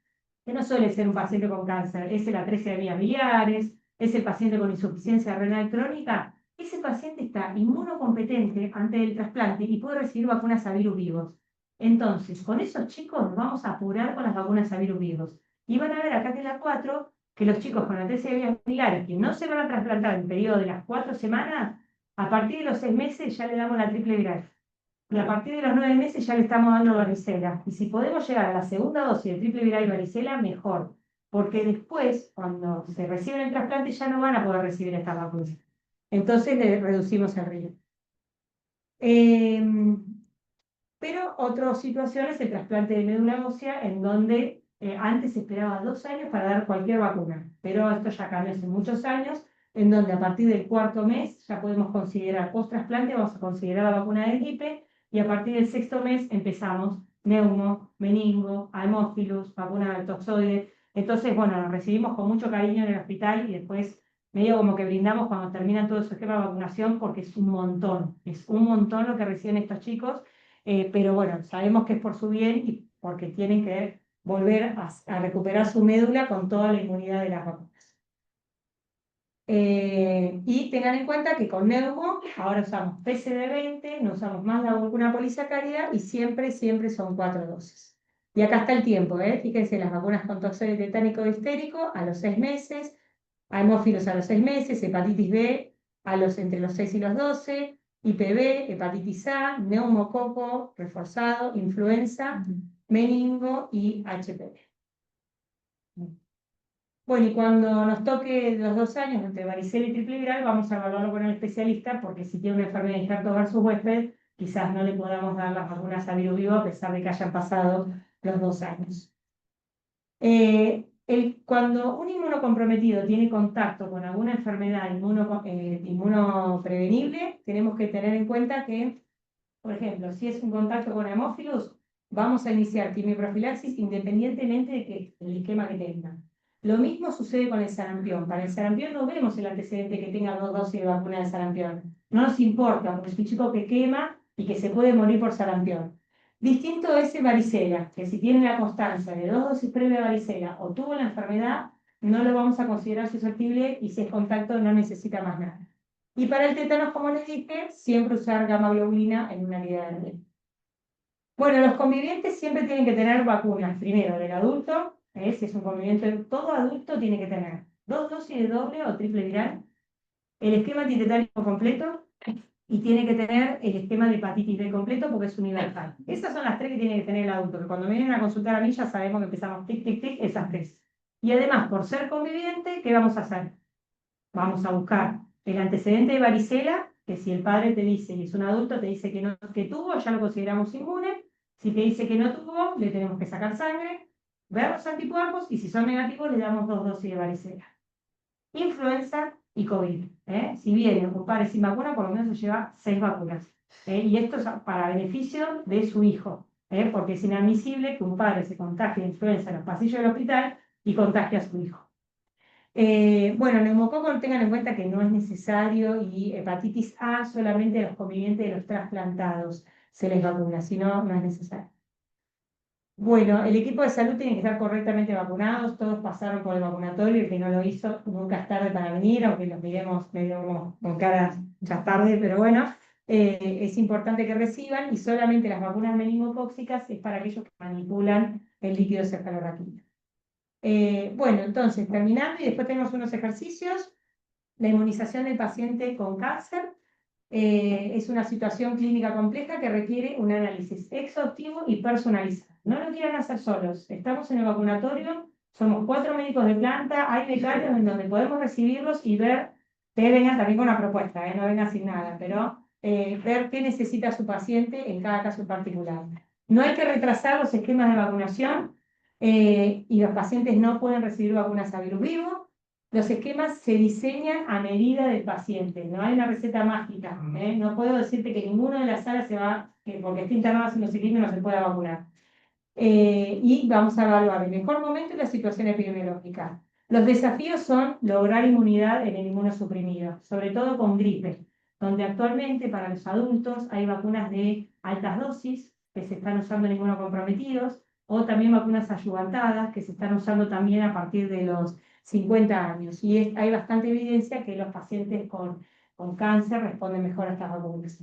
que no suele ser un paciente con cáncer, es el atresia de vías biliares, es el paciente con insuficiencia renal crónica. Ese paciente está inmunocompetente ante el trasplante y puede recibir vacunas a virus vivos. Entonces, con esos chicos nos vamos a apurar con las vacunas a virus vivos. Y van a ver acá que la 4, que los chicos con atresia de vías biliares que no se van a trasplantar en el periodo de las 4 semanas, a partir de los 6 meses ya le damos la triple viral. Y a partir de los 9 meses ya le estamos dando varicela. Y si podemos llegar a la segunda dosis de triple viral y varicela, mejor. Porque después, cuando se reciben el trasplante, ya no van a poder recibir esta vacuna. Entonces le reducimos el riesgo. Pero otra situación es el trasplante de médula ósea, en donde antes se esperaba 2 años para dar cualquier vacuna. Pero esto ya cambió hace muchos años, en donde a partir del 4.º mes ya podemos considerar post-trasplante, vamos a considerar la vacuna de gripe, y a partir del 6.º mes empezamos neumo, meningo, hemófilus, vacuna del toxoide. Entonces, bueno, nos recibimos con mucho cariño en el hospital y después medio como que brindamos cuando terminan todo su esquema de vacunación, porque es un montón lo que reciben estos chicos, pero bueno, sabemos que es por su bien y porque tienen que volver a recuperar su médula con toda la inmunidad de las vacunas. Y tengan en cuenta que con neumo ahora usamos PCD20, no usamos más la vacuna polisacárida y siempre son 4 dosis. Y acá está el tiempo, fíjense, las vacunas con toxoide tetánico histérico a los 6 meses, hemófilos a los 6 meses, hepatitis B entre los 6 y los 12, IPV, hepatitis A, neumococo reforzado, influenza, meningo y HPV. Bueno, y cuando nos toque los 2 años entre varicela y triple viral, vamos a evaluarlo con el especialista, porque si tiene una enfermedad de injerto versus huésped, quizás no le podamos dar las vacunas a virus vivo a pesar de que hayan pasado los 2 años. Cuando un inmunocomprometido tiene contacto con alguna enfermedad inmunoprevenible, tenemos que tener en cuenta que, por ejemplo, si es un contacto con hemófilos, vamos a iniciar quimioprofilaxis independientemente de que el esquema que tenga. Lo mismo sucede con el sarampión. Para el sarampión no vemos el antecedente que tenga 2 dosis de vacuna de sarampión. No nos importa, porque es un chico que quema y que se puede morir por sarampión. Distinto es el varicela, que si tiene la constancia de 2 dosis previas de varicela o tuvo la enfermedad, no lo vamos a considerar susceptible y si es contacto no necesita más nada. Y para el tétanos, como les dije, siempre usar gamma globulina en una herida de piel. Bueno, los convivientes siempre tienen que tener vacunas. Primero, del adulto, si es un conviviente, todo adulto tiene que tener 2 dosis de doble o triple viral, el esquema antitetánico completo y tiene que tener el esquema de hepatitis B completo porque es universal. Esas son las 3 que tiene que tener el adulto, que cuando vienen a consultar a mí ya sabemos que empezamos tic, tic, tic, esas 3. Y además, por ser conviviente, ¿qué vamos a hacer? Vamos a buscar el antecedente de varicela, que si el padre te dice, y es un adulto, te dice que, no, que tuvo, ya lo consideramos inmune. Si te dice que no tuvo, le tenemos que sacar sangre, ver los anticuerpos, y si son negativos, le damos 2 dosis de varicela. Influenza y COVID. Si viene un padre sin vacuna, por lo menos se lleva 6 vacunas. Y esto es para beneficio de su hijo, porque es inadmisible que un padre se contagie de influenza en los pasillos del hospital y contagie a su hijo. Bueno, neumococo tengan en cuenta que no es necesario y hepatitis A solamente a los convivientes de los trasplantados se les vacuna, si no, no es necesario. Bueno, el equipo de salud tiene que estar correctamente vacunados, todos pasaron por el vacunatorio, el que no lo hizo nunca es tarde para venir, aunque los miremos medio con caras ya tarde, pero bueno, es importante que reciban y solamente las vacunas meningocócicas es para aquellos que manipulan el líquido cefalorraquídeo. Bueno, entonces, terminando, y después tenemos unos ejercicios. La inmunización del paciente con cáncer es una situación clínica compleja que requiere un análisis exhaustivo y personalizado. No lo quieran hacer solos. Estamos en el vacunatorio, somos 4 médicos de planta, hay becarios en donde podemos recibirlos y ver, que vengan también con una propuesta, no vengan sin nada, pero ver qué necesita su paciente en cada caso en particular. No hay que retrasar los esquemas de vacunación y los pacientes no pueden recibir vacunas a virus vivo. Los esquemas se diseñan a medida del paciente, no hay una receta mágica. No puedo decirte que ninguno de las salas se va, porque esté internado haciendo ciclismo no se pueda vacunar. Y vamos a evaluar el mejor momento y la situación epidemiológica. Los desafíos son lograr inmunidad en el inmunosuprimido, sobre todo con gripe, donde actualmente para los adultos hay vacunas de altas dosis que se están usando en inmunocomprometidos, o también vacunas ayuvantadas que se están usando también a partir de los 50 años. Y hay bastante evidencia que los pacientes con cáncer responden mejor a estas vacunas.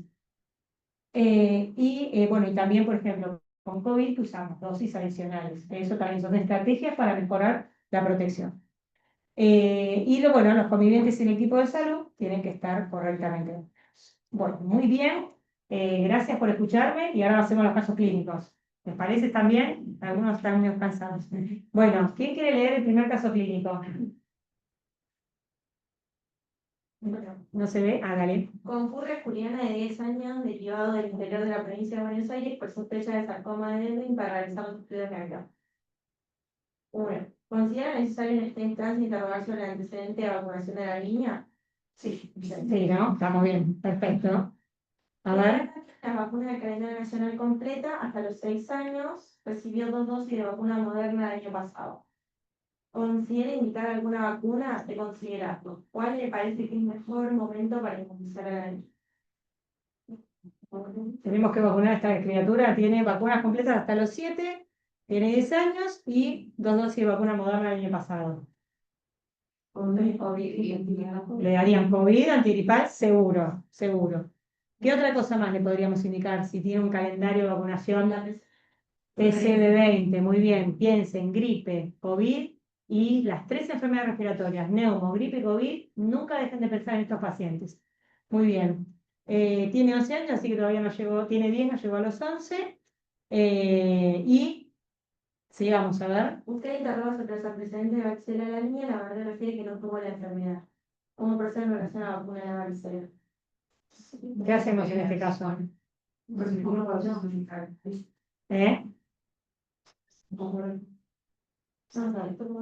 Bueno, y también, por ejemplo, con COVID usamos dosis adicionales. Eso también son estrategias para mejorar la protección. Bueno, los convivientes en el equipo de salud tienen que estar correctamente vacunados. Bueno, muy bien. Gracias por escucharme y ahora hacemos los casos clínicos. ¿Les parece también? Algunos están medio cansados. Bueno, ¿quién quiere leer el primer caso clínico? No se ve, hágale. Concurre Juliana de 10 años, derivado del interior de la provincia de Buenos Aires por sospecha de sarcoma de Ewing para realizar los estudios de acá. 1. ¿Considera necesario en esta instancia interrogar sobre el antecedente de vacunación de la niña? Sí, ¿no? Estamos bien, perfecto. A ver. La vacuna del calendario nacional completa hasta los 6 años, recibió 2 dosis de vacuna moderna el año pasado. ¿Considera indicar alguna vacuna de considerarlo? ¿Cuál le parece que es mejor momento para inmunizar a la niña? Tenemos que vacunar a esta criatura, tiene vacunas completas hasta los 7, tiene 10 años y 2 dosis de vacuna moderna el año pasado. Le darían COVID, antigripal, seguro, seguro. ¿Qué otra cosa más le podríamos indicar si tiene un calendario de vacunación? PCV20, muy bien. Piensen, gripe, COVID y las 3 enfermedades respiratorias, neumo, gripe y COVID, nunca dejen de pensar en estos pacientes. Muy bien. Tiene 11 años, así que todavía no llegó, tiene 10, no llegó a los 11. Y sigamos a ver. Usted interroga sobre los antecedentes de varicela de la niña, la verdad refiere que no tuvo la enfermedad. ¿Cómo procede en relación a la vacuna de la varicela? ¿Qué hacemos en este caso? ¿Eh?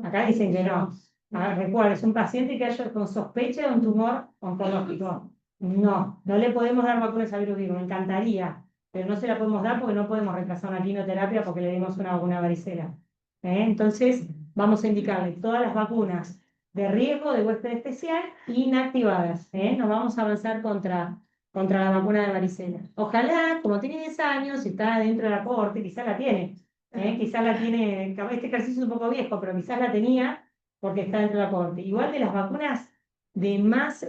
Acá dicen que no. Recuerda, es un paciente que haya con sospecha de un tumor oncológico. No, no le podemos dar vacunas al virus vivo, me encantaría, pero no se la podemos dar porque no podemos retrasar una quimioterapia porque le dimos una vacuna varicela. Entonces, vamos a indicarle todas las vacunas de riesgo de huésped especial inactivadas. No vamos a avanzar contra la vacuna de varicela. Ojalá, como tiene 10 años y está dentro de la corte, quizás la tiene. Quizás la tiene, este ejercicio es un poco viejo, pero quizás la tenía porque está dentro de la corte. Igual de las vacunas de más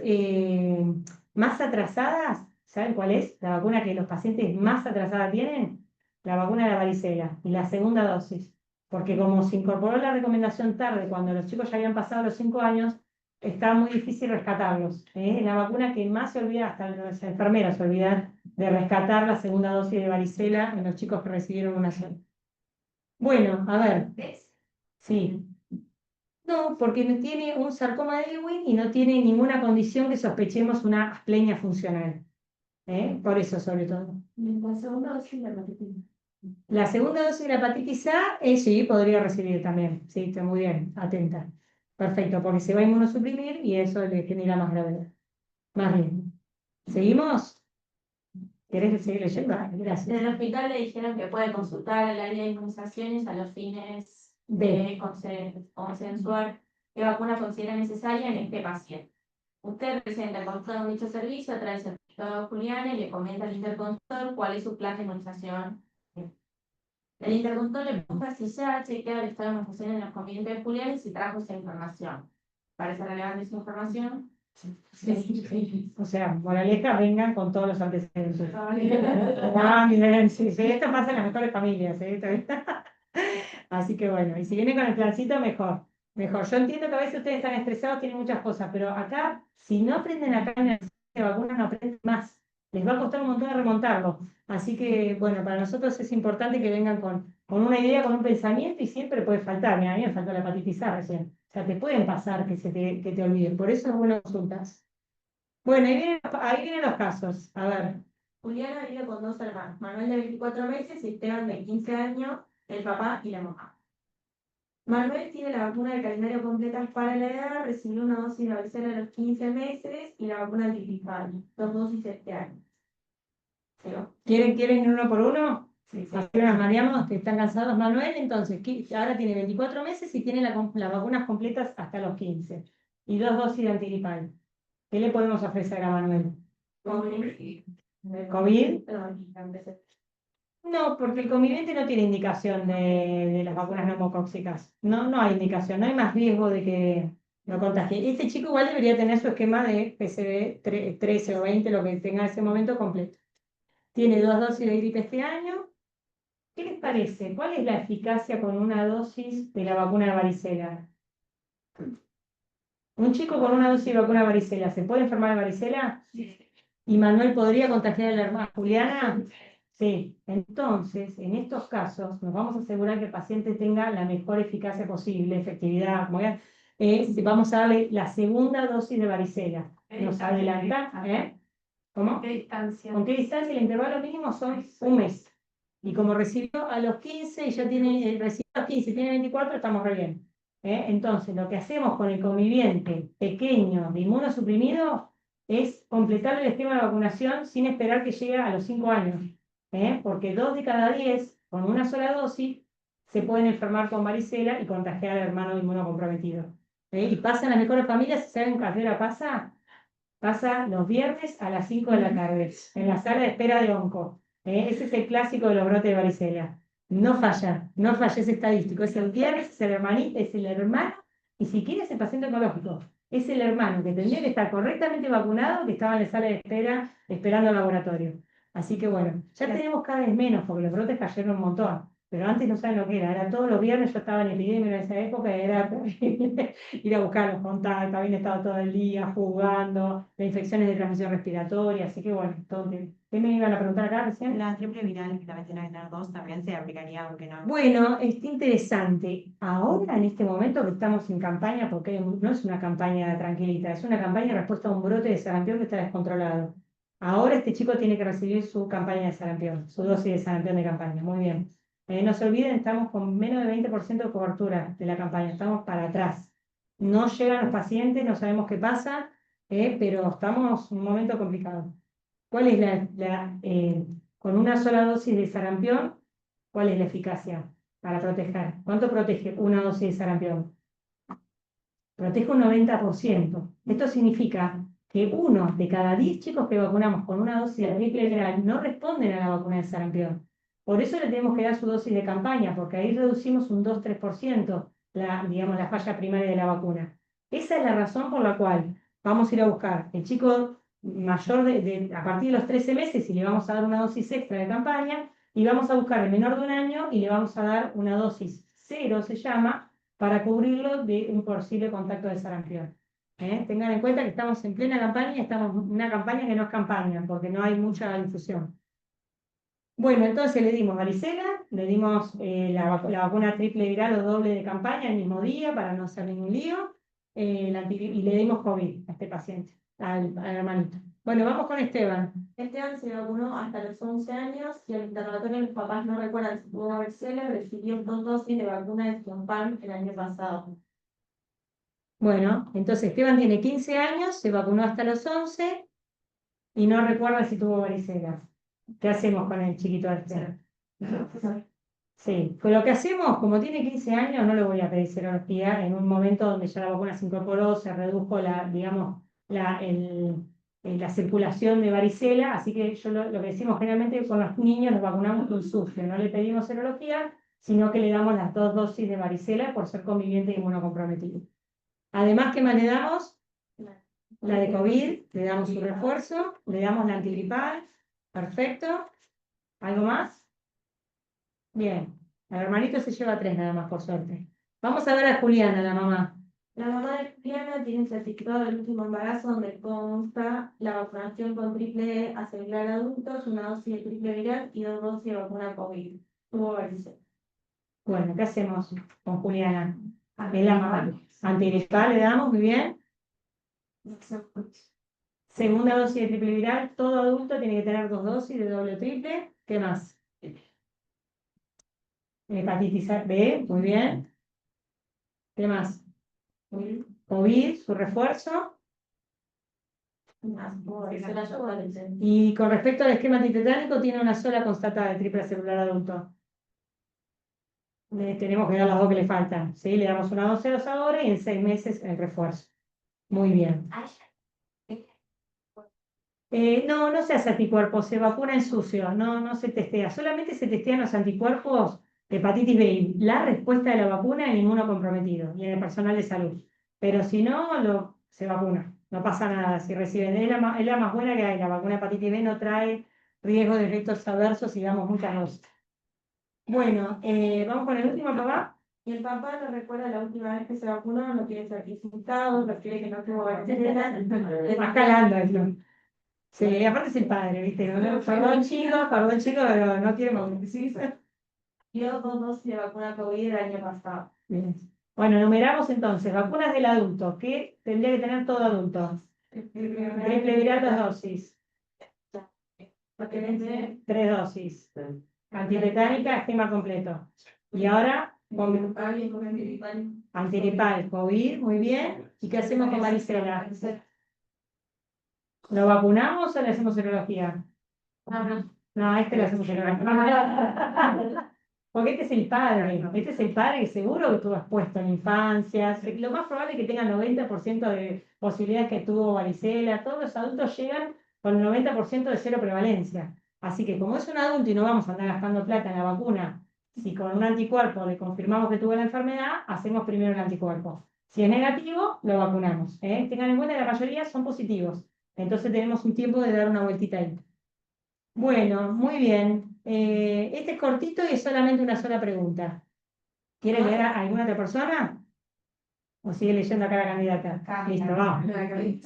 atrasadas, ¿saben cuál es? La vacuna que los pacientes más atrasada tienen, la vacuna de la varicela y la segunda dosis. Porque como se incorporó la recomendación tarde, cuando los chicos ya habían pasado los 5 años, está muy difícil rescatarlos. La vacuna que más se olvida, hasta las enfermeras se olvidan de rescatar la segunda dosis de varicela en los chicos que recibieron una sola. Bueno, a ver. ¿Ves? Sí. No, porque no tiene un sarcoma de Ewing y no tiene ninguna condición que sospechemos una asplenia funcional. Por eso, sobre todo. La segunda dosis de la hepatitis. La segunda dosis de la hepatitis A, sí, podría recibir también. Sí, está muy bien, atenta. Perfecto, porque se va a inmunosuprimir y eso le genera más gravedad. Más bien. ¿Seguimos? ¿Querés seguir leyendo? Gracias. En el hospital le dijeron que puede consultar el área de inmunizaciones a los fines de consensuar qué vacuna considera necesaria en este paciente. Usted presenta el consultor de dicho servicio, trae el certificado de Juliana y le comenta al interconsultor cuál es su plan de inmunización. El interconsultor le pregunta si ya ha chequeado el estado de inmunización en los convenientes de Juliana y si trajo esa información. ¿Parece relevante esa información? Sí. O sea, moraleja, vengan con todos los antecedentes. Bien, sí, sí, esto pasa en las mejores familias. Así que bueno, y si vienen con el plancito, mejor. Mejor. Yo entiendo que a veces ustedes están estresados, tienen muchas cosas, pero acá, si no aprenden acá en el de vacunas, no aprenden más. Les va a costar un montón de remontarlo. Así que, bueno, para nosotros es importante que vengan con una idea, con un pensamiento, y siempre puede faltar. Mira, a mí me faltó la hepatitis A recién. O sea, te pueden pasar que te olviden. Por eso es bueno consultas. Bueno, ahí vienen los casos. A ver. Juliana vive con dos hermanos, Manuel de 24 meses y Esteban de 15 años, el papá y la mamá. Manuel tiene la vacuna del calendario completa para la edad, recibió una dosis de varicela a los 15 meses y la vacuna antigripal, 2 dosis este año. ¿Quieren ir uno por uno? Sí, sí. Así nos mareamos, que están cansados. Manuel, entonces, ahora tiene 24 meses y tiene las vacunas completas hasta los 15 y 2 dosis de antigripal. ¿Qué le podemos ofrecer a Manuel? ¿COVID? No, porque el conviviente no tiene indicación de las vacunas neumocóxicas. No, no hay indicación, no hay más riesgo de que lo contagie. Este chico igual debería tener su esquema de PCV 13 o 20, lo que tenga en ese momento completo. Tiene 2 dosis de gripe este año. ¿Qué les parece? ¿Cuál es la eficacia con una dosis de la vacuna de varicela? Un chico con una dosis de vacuna de varicela, ¿se puede enfermar de varicela? Sí. ¿Y Manuel podría contagiar a la hermana Juliana? Sí. Entonces, en estos casos, nos vamos a asegurar que el paciente tenga la mejor eficacia posible, efectividad. Vamos a darle la segunda dosis de varicela. Nos adelanta, ¿Cómo? ¿Qué distancia? ¿Con qué distancia? El intervalo mínimo son un mes. Y como recibió a los 15 y ya tiene, recibió a los 15 y tiene 24, estamos re bien. Entonces, lo que hacemos con el conviviente pequeño de inmunosuprimido es completar el esquema de vacunación sin esperar que llegue a los 5 años. Porque 2 de cada 10, con una sola dosis, se pueden enfermar con varicela y contagiar al hermano inmunocomprometido. Y pasa en las mejores familias, ¿saben a qué hora pasa? Pasa los viernes a las 5 de la tarde, en la sala de espera de onco. Ese es el clásico de los brotes de varicela. No falla, no falla, es estadístico. Es el viernes, es el hermanito, es el hermano, y si quiere es el paciente oncológico. Es el hermano que tendría que estar correctamente vacunado, que estaba en la sala de espera esperando el laboratorio. Así que bueno, ya tenemos cada vez menos, porque los brotes cayeron un montón. Pero antes no saben lo que era todos los viernes, yo estaba en epidemia en esa época, era ir a buscar los contactos, habían estado todo el día jugando, las infecciones de transmisión respiratoria, así que bueno, todo bien. ¿Qué me iban a preguntar acá recién? La triple viral, que también tiene que tener 2, también se aplicaría, aunque no. Bueno, está interesante. Ahora, en este momento que estamos en campaña, porque no es una campaña tranquilita, es una campaña de respuesta a un brote de sarampión que está descontrolado. Ahora este chico tiene que recibir su campaña de sarampión, su dosis de sarampión de campaña. Muy bien. No se olviden, estamos con menos de 20% de cobertura de la campaña, estamos para atrás. No llegan los pacientes, no sabemos qué pasa, pero estamos en un momento complicado. ¿Cuál es con una sola dosis de sarampión, cuál es la eficacia para proteger? ¿Cuánto protege una dosis de sarampión? Protege un 90%. Esto significa que 1 de cada 10 chicos que vacunamos con una dosis de gripe viral no responden a la vacuna de sarampión. Por eso le tenemos que dar su dosis de campaña, porque ahí reducimos un 2-3% digamos, la falla primaria de la vacuna. Esa es la razón por la cual vamos a ir a buscar el chico mayor a partir de los 13 meses y le vamos a dar una dosis extra de campaña, y vamos a buscar el menor de 1 año y le vamos a dar una dosis cero, se llama, para cubrirlo de un posible contacto de sarampión. Tengan en cuenta que estamos en plena campaña y estamos en una campaña que no es campaña, porque no hay mucha difusión. Bueno, entonces le dimos varicela, le dimos la vacuna triple viral o doble de campaña el mismo día para no hacer ningún lío, y le dimos COVID a este paciente, al hermanito. Bueno, vamos con Esteban. Esteban se vacunó hasta los 11 años y al interrogatorio los papás no recuerdan si tuvo varicela, recibió 2 dosis de vacuna de Sinopharm el año pasado. Bueno, entonces Esteban tiene 15 años, se vacunó hasta los 11 y no recuerda si tuvo varicela. ¿Qué hacemos con el chiquito este? Sí, pues lo que hacemos, como tiene 15 años, no le voy a pedir serología en un momento donde ya la vacuna se incorporó, se redujo digamos, la circulación de varicela, así que lo que decimos generalmente con los niños los vacunamos con sucio, no le pedimos serología, sino que le damos las 2 dosis de varicela por ser conviviente y inmunocomprometido. Además, ¿qué más le damos? La de COVID, le damos su refuerzo, le damos la antigripal, perfecto. ¿Algo más? Bien, el hermanito se lleva 3 nada más, por suerte. Vamos a ver a Juliana, la mamá. La mamá de Juliana tiene certificado del último embarazo donde consta la vacunación con triple acelular adultos, una dosis de triple viral y 2 dosis de vacuna COVID. Tuvo varicela. Bueno, ¿qué hacemos con Juliana? Es la mamá. Antigripal le damos, muy bien. Segunda dosis de triple viral, todo adulto tiene que tener 2 dosis de doble o triple. ¿Qué más? Hepatitis B, muy bien. ¿Qué más? COVID, su refuerzo. Y con respecto al esquema antitetánico, tiene una sola constatada de triple celular adulto. Tenemos que dar las 2 que le faltan, ¿sí? Le damos una dosis ahora y en 6 meses el refuerzo. Muy bien. No, no se hace anticuerpos, se vacuna en sucio, no se testea. Solamente se testean los anticuerpos de hepatitis B, la respuesta de la vacuna en inmunocomprometido y en el personal de salud. Pero si no, se vacuna, no pasa nada. Si reciben, es la más buena que hay. La vacuna de hepatitis B no trae riesgo de efectos adversos y damos muchas dosis. Bueno, vamos con el último, papá. Y el papá no recuerda la última vez que se vacunó, no tiene certificado, no quiere que no tuvo varicela. Está calando eso. Sí, aparte es el padre, ¿viste? Perdón chico, pero no quiere más. ¿Sí? Dio 2 dosis de vacuna COVID el año pasado. Bien. Bueno, numeramos entonces. Vacunas del adulto. ¿Qué tendría que tener todo adulto? Triple viral 2 dosis. 3 dosis. Antitetánica, esquema completo. Y ahora, antigripal, COVID, muy bien. ¿Y qué hacemos con varicela? ¿Lo vacunamos o le hacemos serología? No, a este le hacemos serología. Porque este es el padre que seguro que tuvo expuesto en infancia. Lo más probable es que tenga 90% de posibilidades que tuvo varicela. Todos los adultos llegan con el 90% de cero prevalencia. Así que como es un adulto y no vamos a andar gastando plata en la vacuna, si con un anticuerpo le confirmamos que tuvo la enfermedad, hacemos primero el anticuerpo. Si es negativo, lo vacunamos. Tengan en cuenta que la mayoría son positivos. Entonces tenemos un tiempo de dar una vueltita ahí. Bueno, muy bien. Este es cortito y es solamente una sola pregunta. ¿Quiere leer a alguna otra persona? ¿O sigue leyendo acá la candidata? Listo, vamos.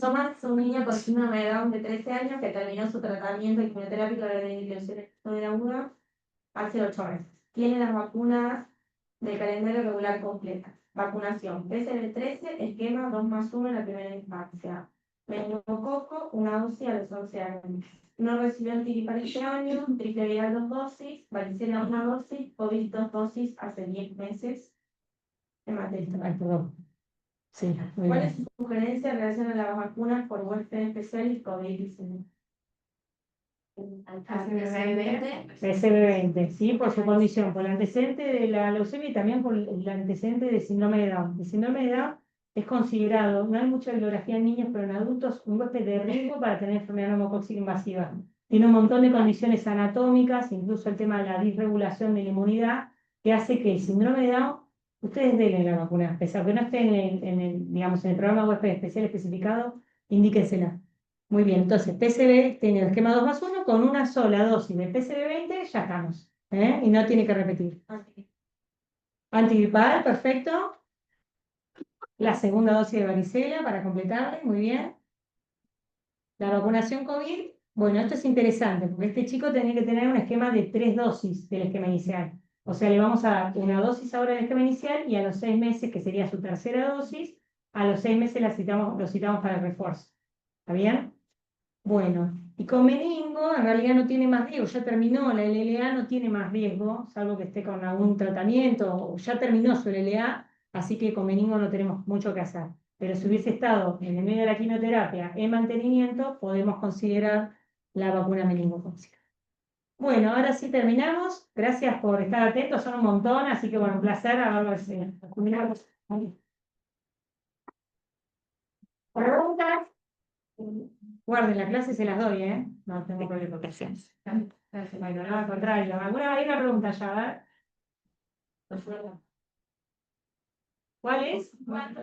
Tomás es un niño con síndrome de Down de 13 años que terminó su tratamiento de quimioterapia de inyección aguda hace 8 meses. Tiene las vacunas de calendario regular completa. Vacunación. PCV13, esquema 2+1 en la primera infancia. meningococo, una dosis a los 11 años. No recibió antigripal este año, triple viral 2 dosis, varicela 1 dosis, COVID 2 dosis hace 10 meses. En materia. Ay, perdón. Sí, muy ¿Cuál bien. es su sugerencia en relación a las vacunas por huésped especial y COVID-19? PCV20, sí, por su condición, por el antecedente de la leucemia y también por el antecedente de síndrome de Down. El síndrome de Down es considerado, no hay mucha bibliografía en niños, pero en adultos, un huésped de riesgo para tener enfermedad neumocóxica invasiva. Tiene un montón de condiciones anatómicas, incluso el tema de la disregulación de la inmunidad, que hace que el síndrome de Down, ustedes denle la vacuna, a pesar que no esté digamos, en el programa huésped especial especificado, indíquensela. Muy bien, entonces PCV tiene el esquema 2+1 con una sola dosis de PCV20, ya estamos. Y no tiene que repetir. Antigripal, perfecto. La segunda dosis de varicela para completarle, muy bien. La vacunación COVID, bueno, esto es interesante porque este chico tenía que tener un esquema de 3 dosis del esquema inicial. O sea, le vamos a dar una dosis ahora del esquema inicial y a los 6 meses, que sería su tercera dosis, a los 6 meses lo citamos para el refuerzo. ¿Está bien? Bueno, y con meningo en realidad no tiene más riesgo, ya terminó, la LLA no tiene más riesgo, salvo que esté con algún tratamiento, o ya terminó su LLA, así que con meningo no tenemos mucho que hacer. Pero si hubiese estado en el medio de la quimioterapia en mantenimiento, podemos considerar la vacuna meningocócica. Bueno, ahora sí terminamos. Gracias por estar atentos, son un montón, así que bueno, un placer haberlos terminado. ¿Preguntas? Guarden la clase, se las doy, ¿eh? No tengo problema. Gracias. Bueno, no, al contrario. Hay una pregunta ya, a ver. ¿Cuál es?